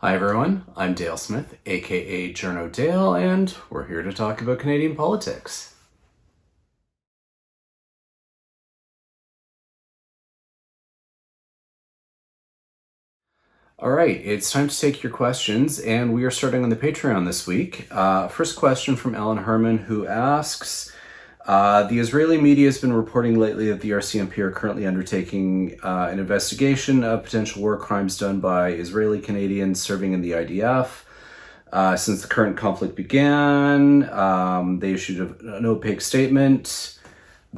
Hi everyone, I'm Dale Smith, aka Journo Dale, and we're here to talk about Canadian politics. All right, it's time to take your questions, and we are starting on the Patreon this week. First question from Ellen Herman, who asks, the Israeli media has been reporting lately that the RCMP are currently undertaking an investigation of potential war crimes done by Israeli Canadians serving in the IDF. Since the current conflict began, they issued an opaque statement,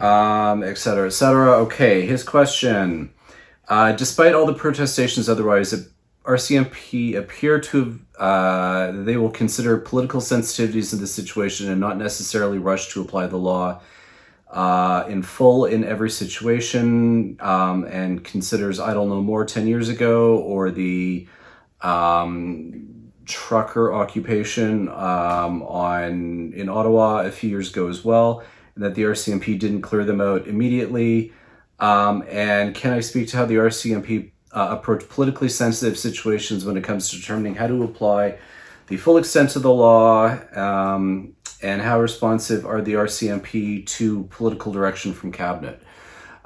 et cetera, et cetera. Okay, his question. Despite all the protestations otherwise, RCMP appear to have, they will consider political sensitivities in this situation and not necessarily rush to apply the law in full in every situation, and considers Idle No More 10 years ago or the trucker occupation in Ottawa a few years ago as well, and that the RCMP didn't clear them out immediately. And can I speak to how the RCMP approach politically sensitive situations when it comes to determining how to apply the full extent of the law, and how responsive are the RCMP to political direction from cabinet?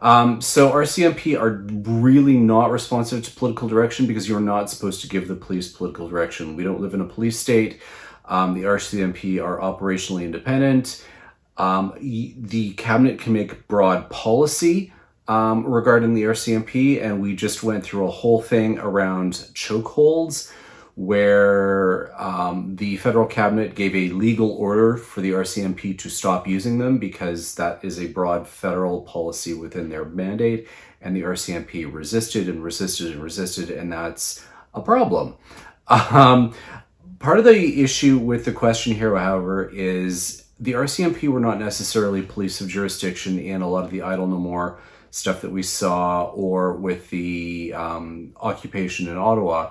So RCMP are really not responsive to political direction because you're not supposed to give the police political direction. We don't live in a police state. The RCMP are operationally independent. The cabinet can make broad policy regarding the RCMP, and we just went through a whole thing around chokeholds where the federal cabinet gave a legal order for the RCMP to stop using them because that is a broad federal policy within their mandate, and the RCMP resisted and resisted and resisted, and that's a problem. Part of the issue with the question here, however, is the RCMP were not necessarily police of jurisdiction in a lot of the Idle No More stuff that we saw, or with the occupation in Ottawa.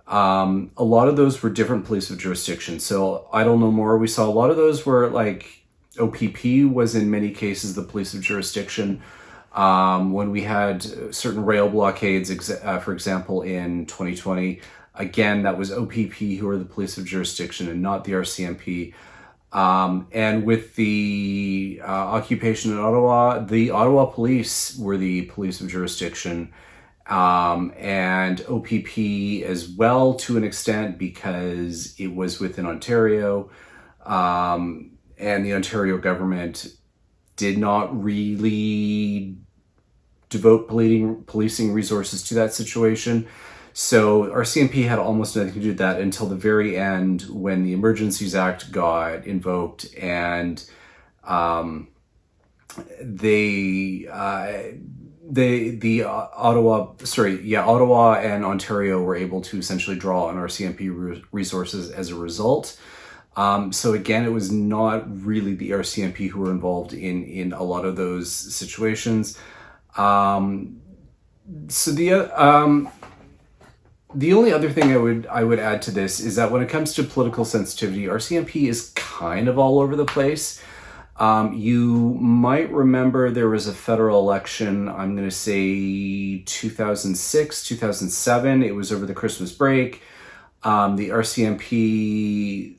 A lot of those were different police of jurisdiction. So Idle No More, we saw a lot of those where like OPP was in many cases the police of jurisdiction. When we had certain rail blockades, for example, in 2020, again, that was OPP who were the police of jurisdiction and not the RCMP. And with the occupation in Ottawa, the Ottawa police were the police of jurisdiction, and OPP as well to an extent because it was within Ontario, and the Ontario government did not really devote policing resources to that situation. So RCMP had almost nothing to do with that until the very end when the Emergencies Act got invoked, and Ottawa and Ontario were able to essentially draw on RCMP resources as a result. So again, it was not really the RCMP who were involved in a lot of those situations. The only other thing I would add to this is that when it comes to political sensitivity, RCMP is kind of all over the place. You might remember there was a federal election, I'm going to say 2006, 2007. It was over the Christmas break. The RCMP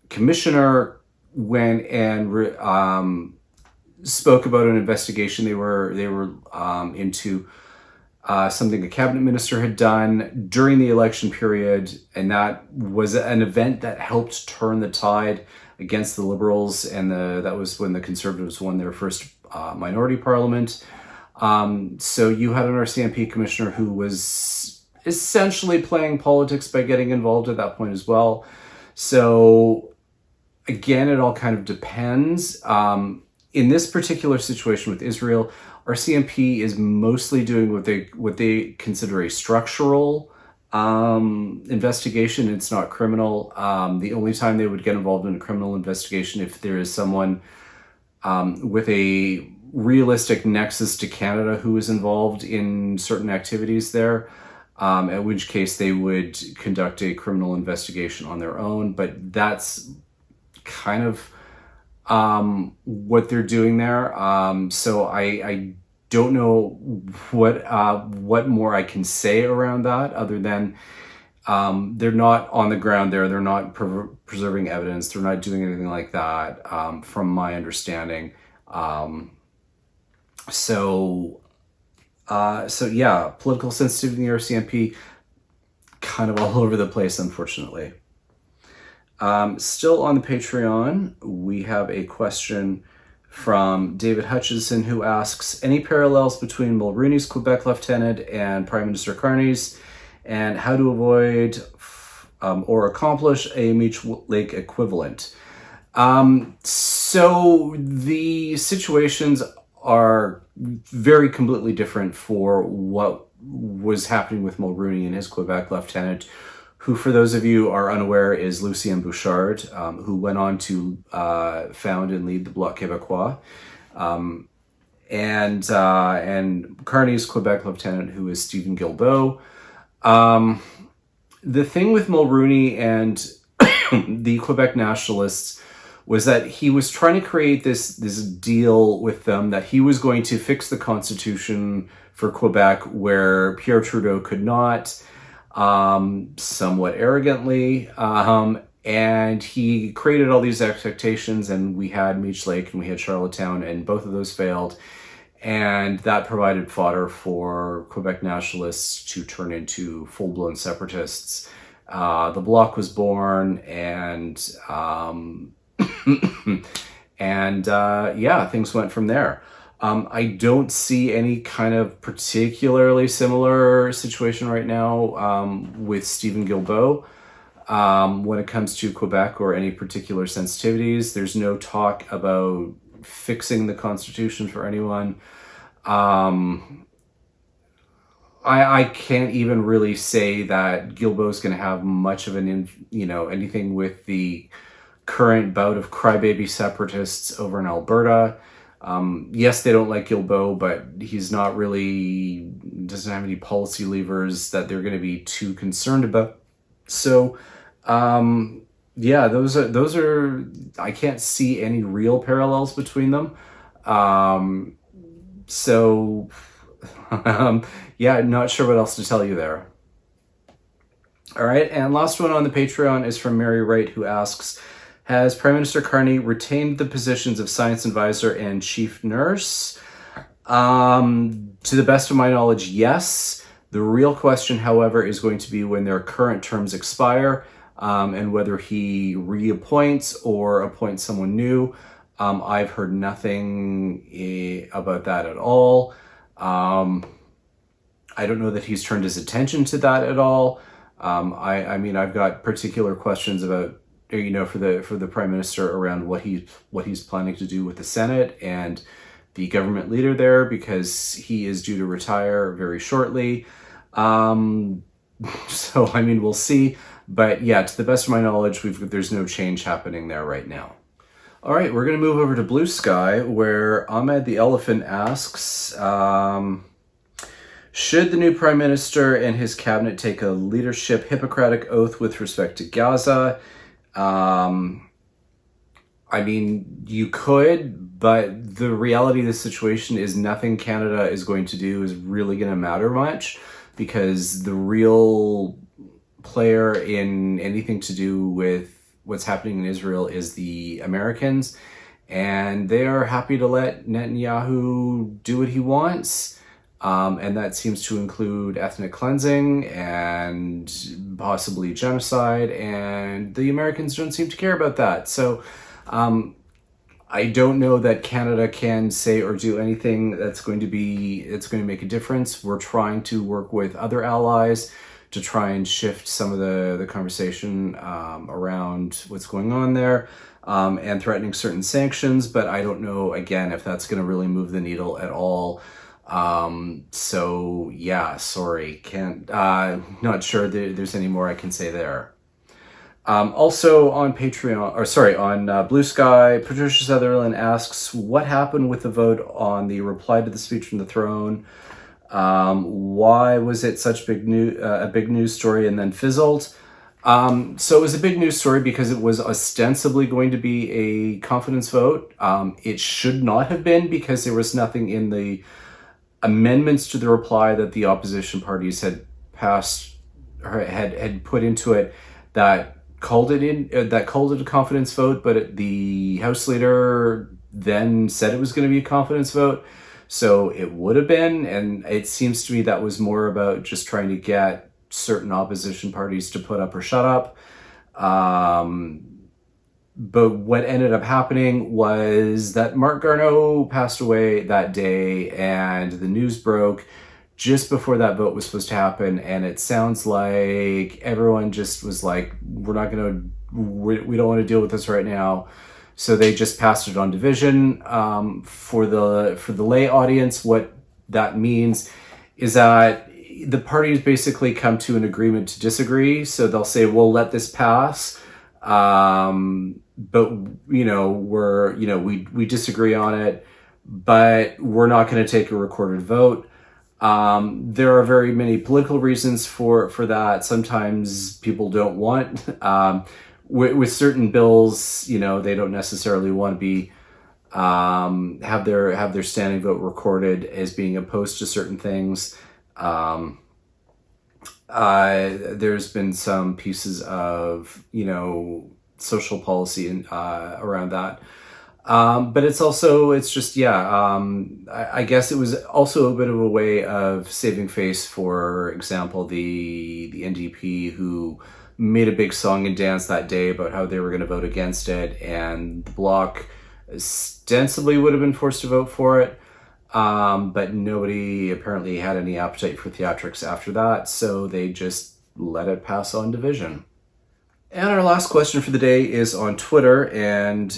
commissioner went and spoke about an investigation they were into. Something a cabinet minister had done during the election period, and that was an event that helped turn the tide against the Liberals, and that was when the Conservatives won their first minority parliament. So you had an RCMP commissioner who was essentially playing politics by getting involved at that point as well. So again, it all kind of depends. In this particular situation with Israel, RCMP is mostly doing what they consider a structural investigation. It's not criminal. The only time they would get involved in a criminal investigation if there is someone with a realistic nexus to Canada who is involved in certain activities there, at which case they would conduct a criminal investigation on their own. But that's kind of what they're doing there. So I don't know what more I can say around that other than They're not on the ground there. They're not preserving evidence. They're not doing anything like that, from my understanding. So yeah, political sensitivity in the RCMP, kind of all over the place, unfortunately. Still on the Patreon, we have a question from David Hutchison, who asks, any parallels between Mulrooney's Quebec lieutenant and Prime Minister Carney's, and how to avoid or accomplish a mutual lake equivalent? So the situations are very completely different for what was happening with Mulrooney and his Quebec lieutenant, who, for those of you are unaware, is Lucien Bouchard, who went on to found and lead the Bloc Québécois, and Carney's Quebec lieutenant, who is Stephen Guilbeault. The thing with Mulrooney and the Quebec nationalists was that he was trying to create this deal with them that he was going to fix the constitution for Quebec where Pierre Trudeau could not, somewhat arrogantly. And he created all these expectations, and we had Meech Lake and we had Charlottetown, and both of those failed. And that provided fodder for Quebec nationalists to turn into full-blown separatists. The Bloc was born, and yeah, things went from there. I don't see any kind of particularly similar situation right now with Stephen Guilbeault when it comes to Quebec or any particular sensitivities. There's no talk about fixing the Constitution for anyone. I can't even really say that Guilbeault's going to have much of anything with the current bout of crybaby separatists over in Alberta. Yes, they don't like Guilbeault, but he's not really, doesn't have any policy levers that they're going to be too concerned about. So, yeah, those are, I can't see any real parallels between them. So, yeah, not sure what else to tell you there. All right, and last one on the Patreon is from Mary Wright, who asks, has Prime Minister Carney retained the positions of science advisor and chief nurse? To the best of my knowledge, yes. The real question, however, is going to be when their current terms expire, and whether he reappoints or appoints someone new. I've heard nothing about that at all. I don't know that he's turned his attention to that at all. I mean, I've got particular questions about, for the Prime Minister around what he's planning to do with the Senate and the government leader there, because he is due to retire very shortly. So, I mean, we'll see. But yeah, to the best of my knowledge, there's no change happening there right now. All right, we're going to move over to Bluesky, where Ahmed the Elephant asks, should the new Prime Minister and his cabinet take a leadership Hippocratic oath with respect to Gaza? I mean, you could, but the reality of the situation is nothing Canada is going to do is really going to matter much, because the real player in anything to do with what's happening in Israel is the Americans, and they are happy to let Netanyahu do what he wants. And that seems to include ethnic cleansing and possibly genocide, and the Americans don't seem to care about that. So I don't know that Canada can say or do anything that's going to make a difference. We're trying to work with other allies to try and shift some of the conversation around what's going on there, and threatening certain sanctions, but I don't know, again, if that's going to really move the needle at all. So yeah, sorry, not sure there's any more I can say there. Also on Patreon, on Bluesky, Patricia Sutherland asks, what happened with the vote on the reply to the speech from the throne? Why was it such a big news story and then fizzled? So it was a big news story because it was ostensibly going to be a confidence vote. It should not have been, because there was nothing in the amendments to the reply that the opposition parties had passed had put into it that called it a confidence vote, but the House leader then said it was going to be a confidence vote. So it would have been, and it seems to me that was more about just trying to get certain opposition parties to put up or shut up. But what ended up happening was that Mark Garneau passed away that day, and the news broke just before that vote was supposed to happen. And it sounds like everyone just was like, we don't want to deal with this right now. So they just passed it on division. For the lay audience, what that means is that the parties basically come to an agreement to disagree. So they'll say, we'll let this pass. But we disagree on it, but we're not going to take a recorded vote. There are very many political reasons for that. Sometimes people don't want, with certain bills, they don't necessarily want to be, have their standing vote recorded as being opposed to certain things. There's been some pieces of, social policy around that. But I guess it was also a bit of a way of saving face. For example, the NDP, who made a big song and dance that day about how they were going to vote against it, and the Bloc ostensibly would have been forced to vote for it. But nobody apparently had any appetite for theatrics after that, so they just let it pass on division. And our last question for the day is on Twitter, and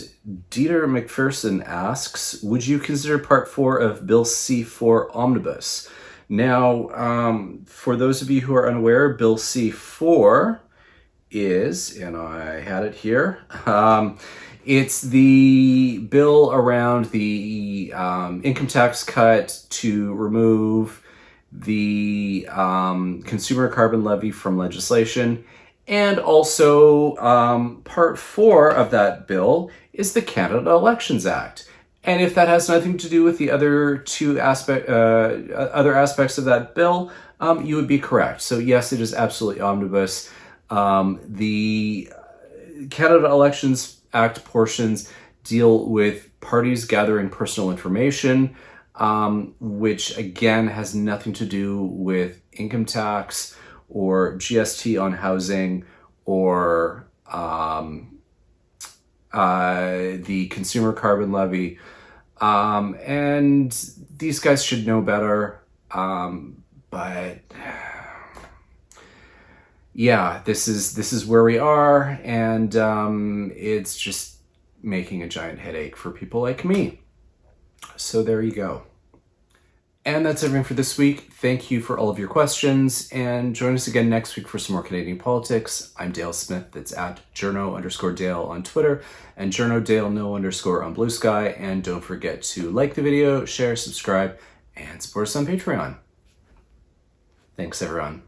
Dieter McPherson asks, would you consider Part 4 of Bill C-4 Omnibus? Now, for those of you who are unaware, Bill C-4 is, and I had it here, it's the bill around the income tax cut to remove the consumer carbon levy from legislation. And also, Part 4 of that bill is the Canada Elections Act. And if that has nothing to do with the other other aspects of that bill, you would be correct. So yes, it is absolutely omnibus. The Canada Elections Act portions deal with parties gathering personal information, which again has nothing to do with income tax or GST on housing or the consumer carbon levy. And these guys should know better. But yeah, this is where we are, and it's just making a giant headache for people like me. So there you go. And that's everything for this week. Thank you for all of your questions, and join us again next week for some more Canadian politics. I'm Dale Smith. That's at Journo_Dale on Twitter, and JournoDale_no_ on Bluesky. And don't forget to like the video, share, subscribe, and support us on Patreon. Thanks, everyone.